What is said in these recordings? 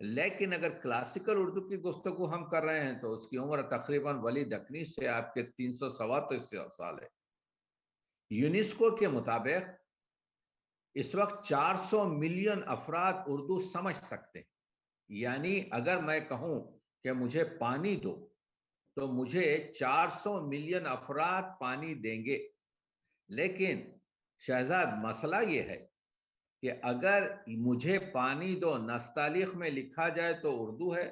لیکن اگر کلاسیکل اردو کی گفتگو ہم کر رہے ہیں تو اس کی عمر تقریباً ولید اکنیس سے آپ کے 337 سال ہے۔ یونیسکو کے مطابق اس وقت 400 ملین افراد اردو سمجھ سکتے ہیں، یعنی اگر میں کہوں کہ مجھے پانی دو تو مجھے 400 ملین افراد پانی دیں گے۔ لیکن شہزاد مسئلہ یہ ہے کہ اگر مجھے پانی دو نستعلیق میں لکھا جائے تو اردو ہے،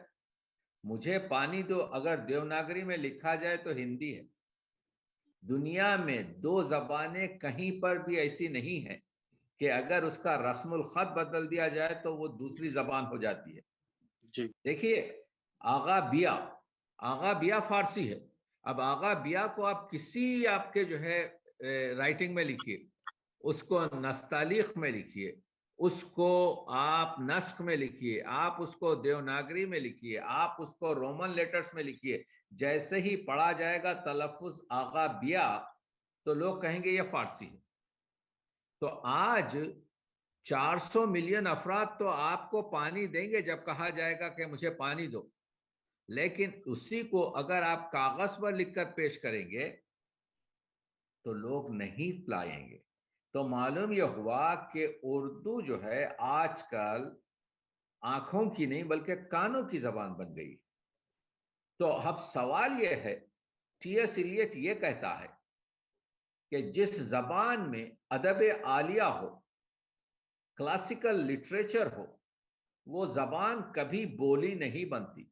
مجھے پانی دو اگر دیوناگری میں لکھا جائے تو ہندی ہے۔ دنیا میں دو زبانیں کہیں پر بھی ایسی نہیں ہیں کہ اگر اس کا رسم الخط بدل دیا جائے تو وہ دوسری زبان ہو جاتی ہے۔ جی دیکھیے آغا بیا فارسی ہے، اب آغا بیا کو آپ کسی آپ کے جو ہے رائٹنگ میں لکھیے، اس کو نستعلیق میں لکھیے، اس کو آپ نسخ میں لکھیے، آپ اس کو دیوناگری میں لکھیے، آپ اس کو رومن لیٹرز میں لکھیے، جیسے ہی پڑھا جائے گا تلفظ آغا بیا تو لوگ کہیں گے یہ فارسی ہے۔ تو آج 400 ملین افراد تو آپ کو پانی دیں گے جب کہا جائے گا کہ مجھے پانی دو، لیکن اسی کو اگر آپ کاغذ پر لکھ کر پیش کریں گے تو لوگ نہیں لائیں گے۔ تو معلوم یہ ہوا کہ اردو جو ہے آج کل آنکھوں کی نہیں بلکہ کانوں کی زبان بن گئی۔ تو اب سوال یہ ہے، ٹی ایس ایلیٹ یہ کہتا ہے کہ جس زبان میں ادب عالیہ ہو، کلاسیکل لٹریچر ہو، وہ زبان کبھی بولی نہیں بنتی،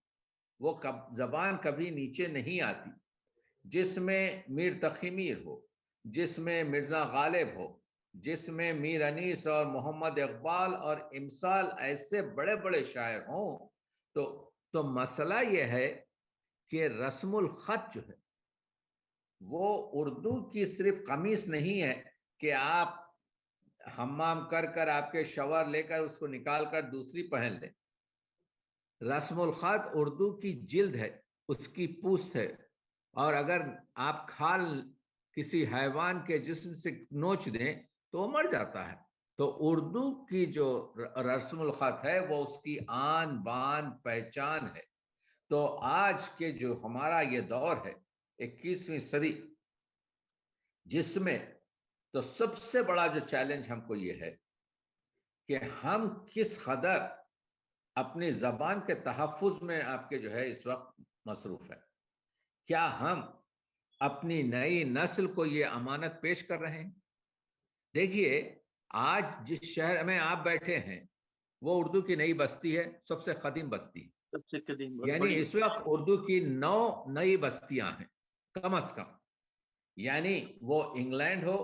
وہ زبان کبھی نیچے نہیں آتی۔ جس میں میر تقی میر ہو، جس میں مرزا غالب ہو، جس میں میر انیس اور محمد اقبال اور امثال ایسے بڑے بڑے شاعر ہوں، تو مسئلہ یہ ہے کہ رسم الخط جو ہے وہ اردو کی صرف قمیص نہیں ہے کہ آپ حمام کر کر آپ کے شاور لے کر اس کو نکال کر دوسری پہن لیں۔ رسم الخط اردو کی جلد ہے، اس کی پوست ہے، اور اگر آپ کھال کسی حیوان کے جسم سے نوچ دیں تو وہ مر جاتا ہے۔ تو اردو کی جو رسم الخط ہے وہ اس کی آن بان پہچان ہے۔ تو آج کے جو ہمارا یہ دور ہے 21ویں صدی، جس میں تو سب سے بڑا جو چیلنج ہم کو یہ ہے کہ ہم کس قدر اپنی زبان کے تحفظ میں آپ کے جو ہے اس وقت مصروف ہے۔ کیا ہم اپنی نئی نسل کو یہ امانت پیش کر رہے ہیں؟ دیکھیے آج جس شہر میں آپ بیٹھے ہیں وہ اردو کی نئی بستی ہے، سب سے قدیم بستی، سب سے قدیم، یعنی اس وقت اردو کی 9 نئی بستیاں ہیں کم از کم۔ یعنی وہ انگلینڈ ہو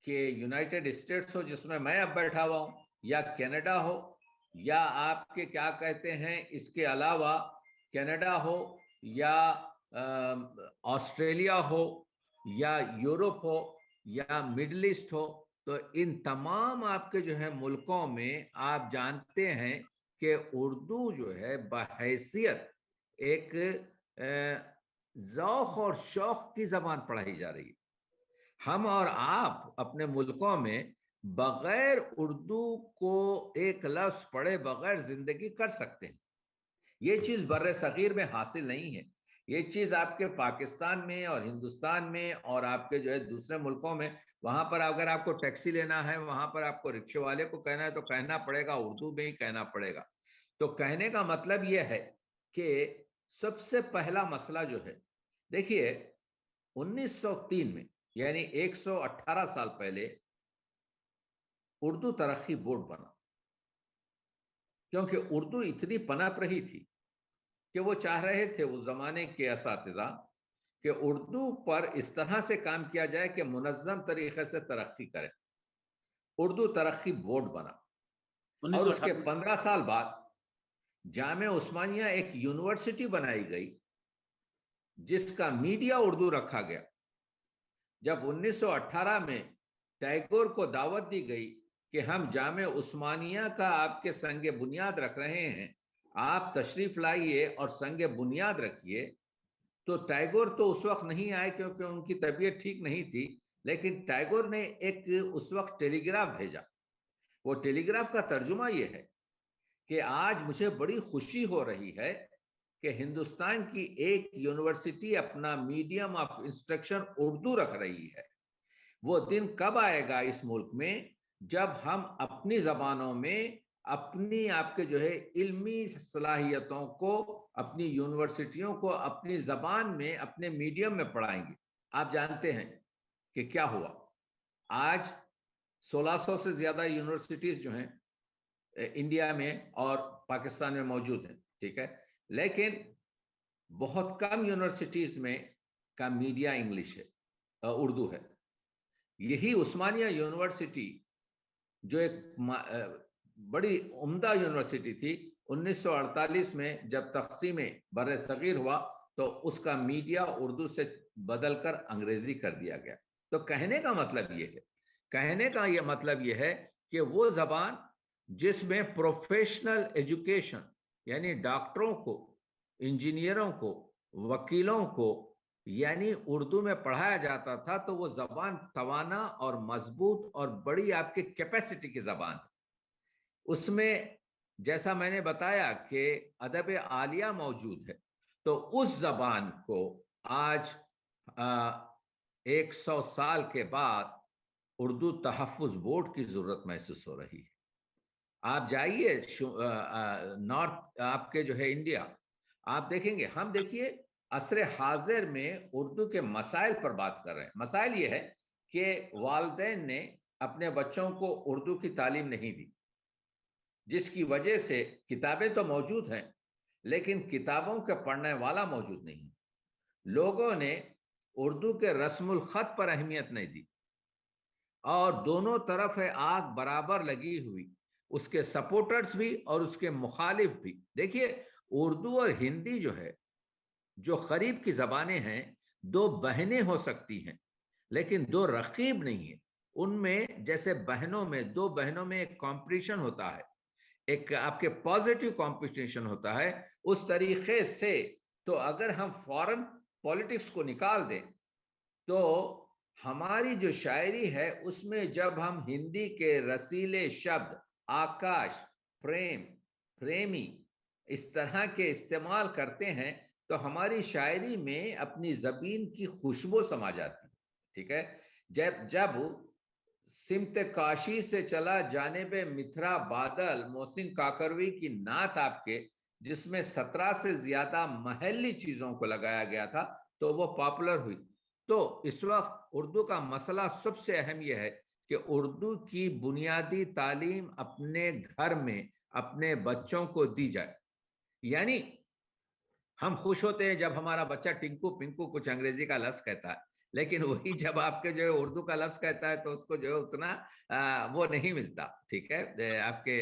کہ یونائٹڈ اسٹیٹس ہو جس میں میں اب بیٹھا ہوا ہوں، یا کینیڈا ہو، یا آپ کے کیا کہتے ہیں اس کے علاوہ کینیڈا ہو، یا آسٹریلیا ہو، یا یورپ ہو، یا مڈل ایسٹ ہو، تو ان تمام آپ کے جو ہے ملکوں میں آپ جانتے ہیں کہ اردو جو ہے بحیثیت ایک ذوق اور شوق کی زبان پڑھائی جا رہی ہے۔ ہم اور آپ اپنے ملکوں میں بغیر اردو کو ایک لفظ پڑھے بغیر زندگی کر سکتے ہیں۔ یہ چیز بر صغیر میں حاصل نہیں ہے، یہ چیز آپ کے پاکستان میں اور ہندوستان میں اور آپ کے جو ہے دوسرے ملکوں میں، وہاں پر اگر آپ کو ٹیکسی لینا ہے، وہاں پر آپ کو رکشے والے کو کہنا ہے تو کہنا پڑے گا اردو میں ہی کہنا پڑے گا۔ تو کہنے کا مطلب یہ ہے کہ سب سے پہلا مسئلہ جو ہے، دیکھیے 1903 میں یعنی 118 سال پہلے اردو ترقی بورڈ بنا، کیونکہ اردو اتنی پنپ رہی تھی کہ وہ چاہ رہے تھے اس زمانے کے اساتذہ کہ اردو پر اس طرح سے کام کیا جائے کہ منظم طریقے سے ترقی کرے۔ اردو ترقی بورڈ بنا، اور اس کے 15 سال بعد جامعہ عثمانیہ ایک یونیورسٹی بنائی گئی جس کا میڈیا اردو رکھا گیا۔ جب 1918 میں ٹیگور کو دعوت دی گئی کہ ہم جامعہ عثمانیہ کا آپ کے سنگ بنیاد رکھ رہے ہیں، آپ تشریف لائیے اور سنگ بنیاد رکھیے، تو ٹیگور تو اس وقت نہیں آئے کیونکہ ان کی طبیعت ٹھیک نہیں تھی، لیکن ٹیگور نے ایک اس وقت ٹیلی گراف بھیجا۔ وہ ٹیلی گراف کا ترجمہ یہ ہے کہ آج مجھے بڑی خوشی ہو رہی ہے کہ ہندوستان کی ایک یونیورسٹی اپنا میڈیم آف انسٹرکشن اردو رکھ رہی ہے۔ وہ دن کب آئے گا اس ملک میں جب ہم اپنی زبانوں میں اپنی آپ کے جو ہے علمی صلاحیتوں کو اپنی یونیورسٹیوں کو اپنی زبان میں اپنے میڈیم میں پڑھائیں گے۔ آپ جانتے ہیں کہ کیا ہوا، آج 1600 سے زیادہ یونیورسٹیز جو ہیں انڈیا میں اور پاکستان میں موجود ہیں، ٹھیک ہے، لیکن بہت کم یونیورسٹیز میں کا میڈیا انگلش ہے، اردو ہے۔ یہی عثمانیہ یونیورسٹی جو ایک بڑی عمدہ یونیورسٹی تھی، 1948 میں جب تقسیم بر صغیر ہوا تو اس کا میڈیا اردو سے بدل کر انگریزی کر دیا گیا۔ تو کہنے کا مطلب یہ ہے کہ وہ زبان جس میں پروفیشنل ایجوکیشن یعنی ڈاکٹروں کو، انجینئروں کو، وکیلوں کو یعنی اردو میں پڑھایا جاتا تھا، تو وہ زبان توانا اور مضبوط اور بڑی آپ کی کیپیسٹی کی زبان ہے۔ اس میں جیسا میں نے بتایا کہ ادب عالیہ موجود ہے، تو اس زبان کو آج 100 سال کے بعد اردو تحفظ بورڈ کی ضرورت محسوس ہو رہی ہے۔ آپ جائیے نارتھ آپ کے جو ہے انڈیا، آپ دیکھیں گے، ہم دیکھیے عصر حاضر میں اردو کے مسائل پر بات کر رہے ہیں۔ مسائل یہ ہے کہ والدین نے اپنے بچوں کو اردو کی تعلیم نہیں دی، جس کی وجہ سے کتابیں تو موجود ہیں لیکن کتابوں کے پڑھنے والا موجود نہیں۔ لوگوں نے اردو کے رسم الخط پر اہمیت نہیں دی، اور دونوں طرف ہے آگ برابر لگی ہوئی، اس کے سپورٹرز بھی اور اس کے مخالف بھی۔ دیکھیے اردو اور ہندی جو ہے، جو قریب کی زبانیں ہیں، دو بہنیں ہو سکتی ہیں لیکن دو رقیب نہیں ہیں۔ ان میں جیسے دو بہنوں میں ایک کمپٹیشن ہوتا ہے، ایک آپ کے پازیٹیو کمپٹیشن ہوتا ہے، اس طریقے سے تو اگر ہم فورن پولیٹکس کو نکال دیں تو ہماری جو شاعری ہے اس میں جب ہم ہندی کے رسیلے شبد آکاش، پریم، پریمی اس طرح کے استعمال کرتے ہیں تو ہماری شاعری میں اپنی زبین کی خوشبو سما جاتی ہے، ٹھیک ہے۔ جب سمت کاشی سے چلا جانب متھرا بادل، محسن کاکروی کی نعت آپ کے، جس میں 17 سے زیادہ محلی چیزوں کو لگایا گیا تھا، تو وہ پاپولر ہوئی۔ تو اس وقت اردو کا مسئلہ سب سے اہم یہ ہے کہ اردو کی بنیادی تعلیم اپنے گھر میں اپنے بچوں کو دی جائے۔ یعنی ہم خوش ہوتے ہیں جب ہمارا بچہ ٹنکو پنکو کچھ انگریزی کا لفظ کہتا ہے، لیکن وہی جب آپ کے جو ہے اردو کا لفظ کہتا ہے تو اس کو جو ہے اتنا وہ نہیں ملتا، ٹھیک ہے۔ آپ کے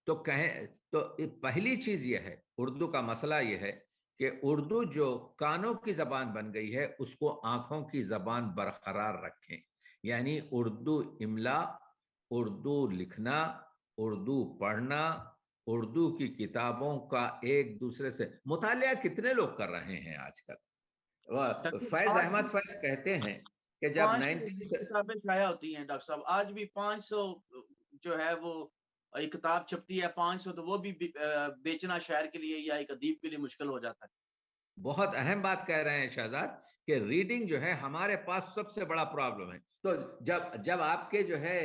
تو پہلی چیز یہ ہے، اردو کا مسئلہ یہ ہے کہ اردو جو کانوں کی زبان بن گئی ہے اس کو آنکھوں کی زبان برقرار رکھیں۔ یعنی اردو املا، اردو لکھنا، اردو پڑھنا، اردو کی کتابوں کا ایک دوسرے سے مطالعہ کتنے لوگ کر رہے ہیں آج کل؟ فیض احمد فیض کہتے ہیں کہ جب 500 کتابیں شائع ہوتی ہیں ڈاکٹر صاحب، آج بھی 500 جو ہے وہ ایک کتاب چھپتی ہے، 500 تو وہ بھی بیچنا شاعر کے لیے یا ایک ادیب کے لیے مشکل ہو جاتا ہے۔ بہت اہم بات کہہ رہے ہیں شہزاد کہ ریڈنگ جو ہے ہمارے پاس سب سے بڑا پرابلم ہے۔ تو جب آپ کے جو ہے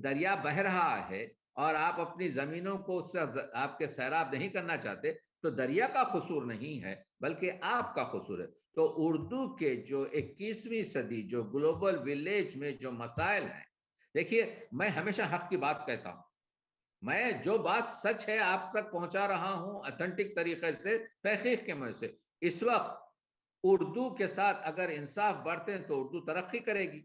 دریا بہ رہا ہے اور آپ اپنی زمینوں کو اس سے آپ کے سیراب نہیں کرنا چاہتے تو دریا کا قصور نہیں ہے بلکہ آپ کا قصور ہے۔ تو اردو کے جو 21ویں صدی جو گلوبل ویلیج میں جو مسائل ہیں، دیکھیے میں ہمیشہ حق کی بات کہتا ہوں، میں جو بات سچ ہے آپ تک پہنچا رہا ہوں اتھینٹک طریقے سے، تحقیق کے مجھ سے۔ اس وقت اردو کے ساتھ اگر انصاف برتیں تو اردو ترقی کرے گی،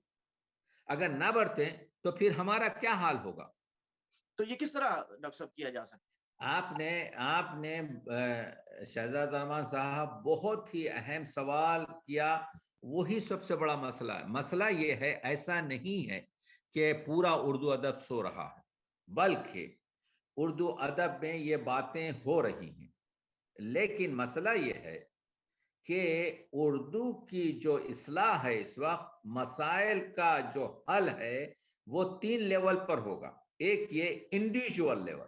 اگر نہ برتیں تو پھر ہمارا کیا حال ہوگا؟ تو یہ کس طرح ڈاکٹر صاحب کیا جا سکتا ہے؟ آپ نے شہزاد رحمان صاحب بہت ہی اہم سوال کیا، وہی سب سے بڑا مسئلہ ہے۔ مسئلہ یہ ہے ایسا نہیں ہے کہ پورا اردو ادب سو رہا ہے، بلکہ اردو ادب میں یہ باتیں ہو رہی ہیں، لیکن مسئلہ یہ ہے کہ اردو کی جو اصلاح ہے اس وقت مسائل کا جو حل ہے وہ 3 لیول پر ہوگا۔ ایک یہ انڈیویجول لیول،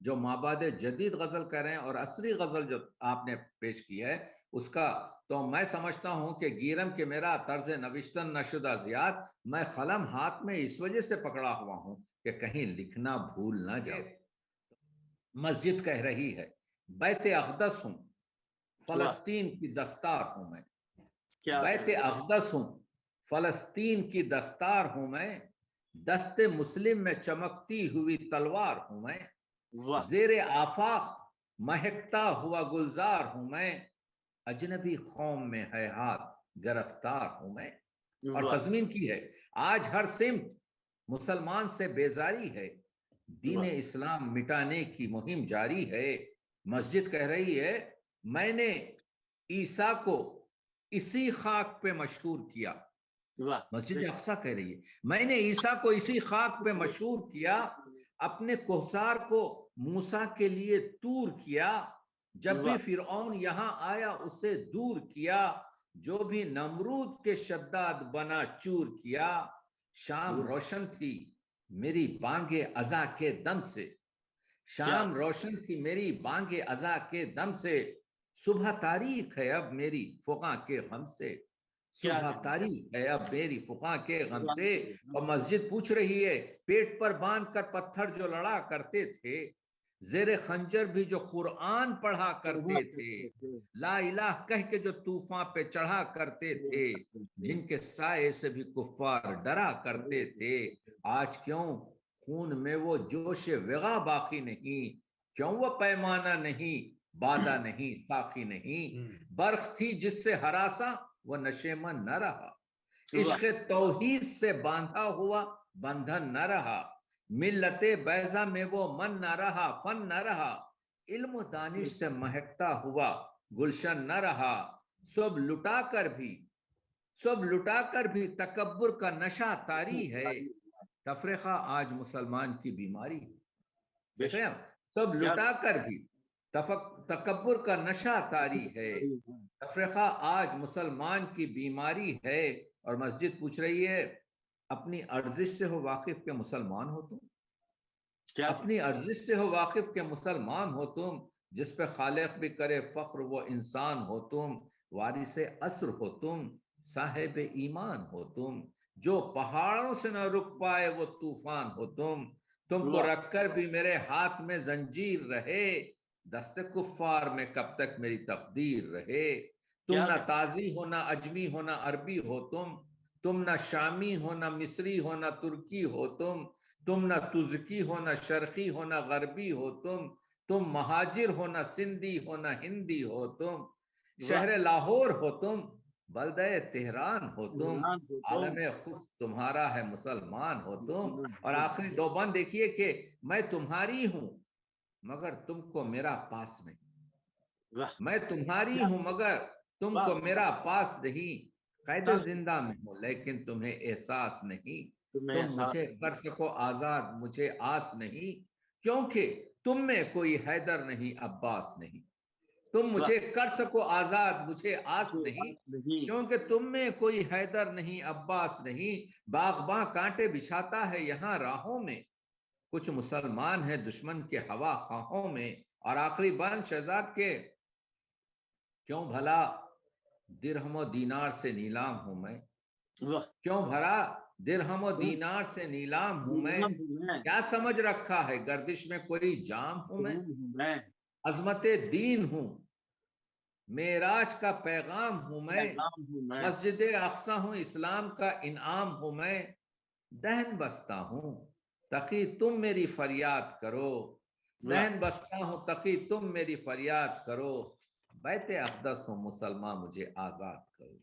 جو مابعد جدید غزل کہہ رہے ہیں اور عصری غزل جو آپ نے پیش کی ہے اس کا، تو میں سمجھتا ہوں کہ گیرم کے میرا طرز نوشتن نشدہ زیاد، میں قلم ہاتھ میں اس وجہ سے پکڑا ہوا ہوں کہ کہیں لکھنا بھول نہ جاؤ۔ مسجد کہہ رہی ہے بیت اقدس ہوں، فلسطین کی دستار ہوں میں، بیت اقدس ہوں، فلسطین کی دستار ہوں میں، دست مسلم میں چمکتی ہوئی تلوار ہوں میں، زیر آفاق مہکتا ہوا گلزار ہوں میں، اجنبی قوم میں ہے ہاتھ گرفتار ہوں میں۔ اور تضمین کی ہے آج ہر سمت مسلمان سے بیزاری ہے، دین اسلام مٹانے کی مہم جاری ہے۔ مسجد کہہ رہی ہے میں نے عیسیٰ کو اسی خاک پہ مشہور کیا، مسجد اقصیٰ کہہ رہی ہے میں نے عیسیٰ کو اسی خاک پہ مشہور کیا، اپنے کوثار کو موسیٰ کے لیے طور کیا، جب بھی فرعون یہاں آیا اسے دور کیا، جو بھی نمرود کے شداد بنا چور کیا، شام روشن تھی میری بانگ اذاں کے دم سے، شام روشن تھی میری بانگ اذاں کے دم سے، صبح تاریخ ہے اب میری فقاں کے غم سے، صبح تاریخ ہے اب میری فقاں کے غم سے۔ اور مسجد پوچھ رہی ہے پیٹ پر باندھ کر پتھر جو لڑا کرتے تھے، زیر خنجر بھی جو قرآن پڑھا کرتے تھے، لا الہ کہہ کے جو طوفان پہ چڑھا کرتے تھے، جن کے سائے سے بھی کفار ڈرا کرتے تھے، آج کیوں خون میں وہ جوش وغا باقی نہیں، کیوں وہ پیمانہ نہیں، بادہ نہیں، ساقی نہیں، برخ تھی جس سے ہراساں وہ نشیمن نہ رہا، عشق توحید سے باندھا ہوا بندھن نہ رہا، ملت بیضا میں وہ من نہ رہا، فن نہ رہا، علم و دانش سے مہکتا ہوا گلشن نہ رہا، سب لٹا کر بھی تکبر کا نشہ طاری ہے، تفرقہ آج مسلمان کی بیماری ہے، سب لٹا کر بھی تکبر کا نشہ طاری ہے، تفرقہ آج مسلمان کی بیماری ہے۔ اور مسجد پوچھ رہی ہے اپنی ارزش سے ہو واقف کہ مسلمان ہو تم، اپنی ارزش سے ہو واقف کہ مسلمان ہو تم، جس پہ خالق بھی کرے فخر وہ انسان ہو تم، وارث عصر ہو تم، صاحب ایمان ہو تم، جو پہاڑوں سے نہ رک پائے وہ طوفان ہو تم کو رکھ کر بھی میرے ہاتھ میں زنجیر رہے، دست کفار میں کب تک میری تقدیر رہے، تم نہ تازی ہو نہ اجمی ہو نہ عربی ہو تم نہ شامی ہو نہ مصری ہو نہ ترکی ہو تم نہ تزکی ہو نہ شرقی ہو نہ غربی ہو تم مہاجر ہو نہ سندھی ہو نہ ہندی ہو تم، شہر لاہور ہو تم، بلدہ تہران ہو تم، عالم خود تمہارا ہے مسلمان ہو تم۔ اور آخری دو بند دیکھیے کہ میں تمہاری ہوں مگر تم کو میرا پاس نہیں، میں تمہاری ہوں مگر تم کو میرا پاس نہیں، قید زندہ میں ہوں لیکن تمہیں احساس نہیں، تم مجھے کر سکو آزاد مجھے آس نہیں، کیونکہ تم میں کوئی حیدر نہیں عباس نہیں، تم مجھے کر سکو آزاد مجھے آس نہیں، کیونکہ تم میں کوئی حیدر نہیں عباس نہیں، باغباں کانٹے بچھاتا ہے یہاں راہوں میں، کچھ مسلمان ہیں دشمن کے ہوا خواہوں میں۔ اور آخری بند شہزاد کے کیوں بھلا درہم و دینار سے نیلام ہوں میں، کیوں بھلا درہم و دینار سے نیلام ہوں میں، کیا سمجھ رکھا ہے گردش میں کوئی جام ہوں میں، عظمت دین ہوں معراج کا پیغام ہوں میں، مسجد اقصیٰ ہوں اسلام کا انعام ہوں میں، دہن بستہ ہوں تقی تم میری فریاد کرو، دہن بستہ ہوں تقی تم میری فریاد کرو، بیت اقدس ہوں مسلمان مجھے آزاد کرو۔